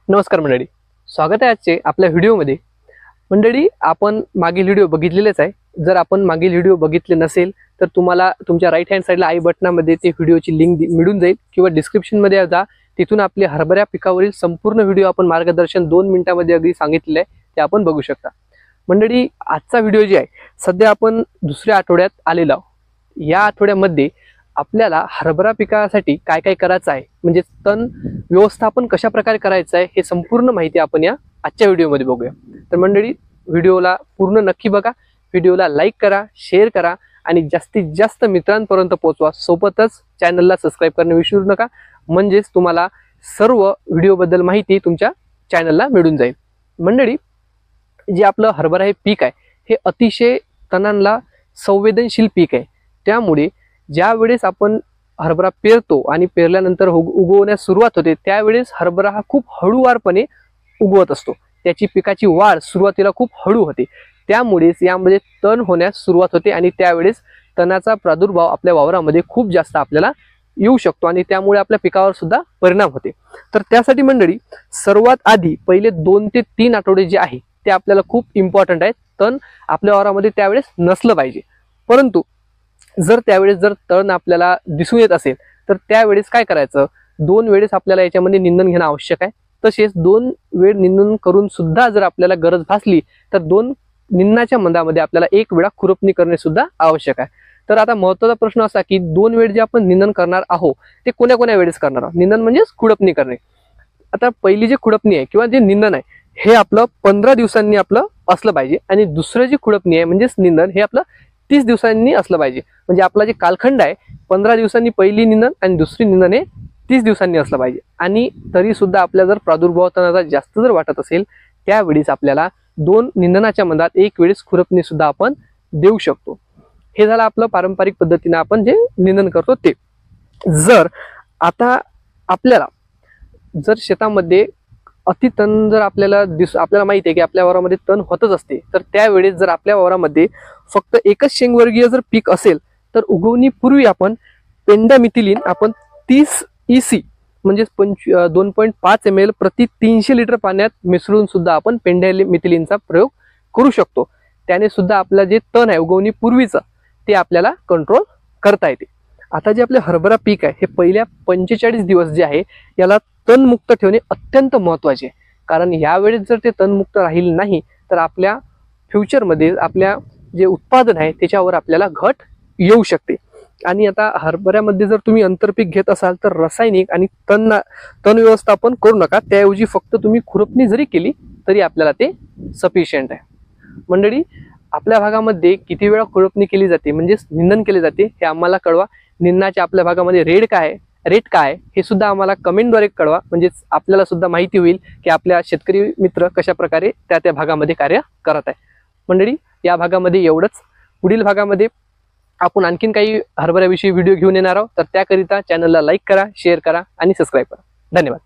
नमस्कार मंडळी, स्वागत आहे आजचे आपल्या व्हिडिओमध्ये। मंडळी, आपण मागील व्हिडिओ बघितलेलेच आहे। जर आपण मागील व्हिडिओ बघितले नसेल तर तुम्हाला तुमच्या राईट हँड साईडला आई बटनामध्ये ते व्हिडिओची लिंक मिळून जाईल किंवा डिस्क्रिप्शनमध्ये जा, तिथून आपले हरभरा पिकावरील संपूर्ण व्हिडिओ आपण मार्गदर्शन 2 मिनिटांमध्ये अगदी सांगितलेले आहे, ते आपण बघू शकता। मंडळी, आजचा व्हिडिओ जे आहे सध्या आपण दुसऱ्या आठवड्यात आलेलो आहोत। या आठवड्यामध्ये आपल्याला हरभरा पिकासाठी काय काय करायचं आहे, म्हणजे तण व्यवस्थापन कशा प्रकारे करायचं आहे, हे संपूर्ण माहिती आपण या आजच्या व्हिडिओमध्ये बघूया। तर मंडळी, व्हिडिओला पूर्ण नक्की बघा, व्हिडिओला लाईक करा, शेअर करा आणि जास्तीत जास्त मित्रांपर्यंत पोहोचवा। सोबतच चॅनलला सबस्क्राइब करणे विसरू नका, म्हणजेच तुम्हाला सर्व व्हिडिओबद्दल माहिती तुमच्या चॅनलला मिळून जाईल। मंडळी, जे आपलं हरभरा हे पीक आहे हे अतिशय तणांना संवेदनशील पीक आहे। त्यामुळे ज्या वेळेस आपण हरभरा पेरतो आणि पेरल्यानंतर उगवण्यास सुरुवात होते, त्यावेळेस हरभरा हा खूप हळूवारपणे उगवत असतो। त्याची पिकाची वाढ सुरुवातीला खूप हळू होते, त्यामुळेच यामध्ये तण होण्यास सुरुवात होते आणि त्यावेळेस तणाचा प्रादुर्भाव आपल्या वावरामध्ये खूप जास्त आपल्याला येऊ शकतो आणि त्यामुळे आपल्या पिकावर सुद्धा परिणाम होते। तर त्यासाठी मंडळी, सर्वात आधी पहिले 2 ते 3 आठवडे जे आहे ते आपल्याला खूप इम्पॉर्टंट आहेत। तण आपल्या वावरामध्ये त्यावेळेस नसलं पाहिजे, परंतु जर त्यावेळेस तण आपल्याला दिसून येत असेल तर त्यावेळेस काय करायचं, 2 वेळेस आपल्याला याच्यामध्ये निंदन घेणं आवश्यक आहे। तसेच 2 वेळ निंदन करून सुद्धा जर आपल्याला गरज भासली तर 2 निंदनाच्या मंदामध्ये आपल्याला 1 वेळा खुरपणी करणे सुद्धा आवश्यक आहे। तर आता महत्त्वाचा प्रश्न असा की 2 वेळ जे आपण निंदन करणार आहोत ते कोण्या कोण्या वेळेस करणार आहोत। निंदन म्हणजेच खुरपणी करणे। आता पहिली जी खुरपणी आहे किंवा जे निंदन आहे हे आपलं 15 दिवसांनी आपलं असलं पाहिजे आणि दुसरं जी खुरपणी आहे म्हणजेच निंदन हे आपलं 30 दिवसांनी असलं पाहिजे। म्हणजे आपला जे कालखंड आहे 15 दिवसांनी पहिली निंदन आणि दुसरी निंदन हे 30 दिवसांनी असलं पाहिजे। आणि तरी सुद्धा आपल्या जर प्रादुर्भाव तणाचा जास्त जर वाटत असेल त्यावेळेस आपल्याला 2 निंदनाच्या मधात 1 वेळेस खुरपणी सुद्धा आपण देऊ शकतो। हे झालं आपलं पारंपरिक पद्धतीने आपण जे निंदन करतो ते। जर आता आपल्याला जर शेतामध्ये अति तण जर आपल्याला माहिती आहे की आपल्या वावरामध्ये तण होतच असते, तर त्यावेळेस जर आपल्या वावरामध्ये फक्त एकच शेंगवर्गीय जर पीक असेल तर उगवणीपूर्वी आपण पेंडामिथिलिन आपण 30 EC म्हणजे 2.5 ml प्रति 300 लिटर पाण्यात मिसळून सुद्धा आपण पेंडामिथिलिनचा प्रयोग करू शकतो। त्याने सुद्धा आपला जे तण आहे उगवणीपूर्वीचं ते आपल्याला कंट्रोल करता येते। आता जे आपले हरभरा पीक आहे हे पहिल्या 45 दिवस जे आहे याला तणमुक्त ठेवणे अत्यंत महत्त्वाचे आहे, कारण यावेळेस जर ते तणमुक्त राहील नाही तर आपल्या फ्युचरमध्ये आपल्या जे उत्पादन आहे त्याच्यावर आपल्याला घट येऊ शकते। आणि आता हरभऱ्यामध्ये जर तुम्ही आंतरपीक घेत असाल तर रासायनिक आणि तण व्यवस्थापन करू नका, त्याऐवजी फक्त तुम्ही खुरपणी जरी केली तरी आपल्याला ते सफिशियंट आहे। मंडळी, आपल्या भागामध्ये किती वेळा खुरपणी केली जाते म्हणजे निंदन केले जाते हे आम्हाला कळवा। निंदनाच्या आपल्या भागामध्ये रेट काय हे सुद्धा आम्हाला कमेंटद्वारे कळवा, म्हणजे आपल्याला सुद्धा माहिती होईल की आपल्या शेतकरी मित्र कशा प्रकारे त्या भागामध्ये कार्य करत आहे। मंडळी, या भागामध्ये एवढंच। पुढील भागामध्ये आपण आणखीन काही हरभऱ्याविषयी व्हिडिओ घेऊन येणार आहोत, तर त्याकरिता चॅनलला लाईक करा, शेअर करा आणि सबस्क्राईब करा। धन्यवाद।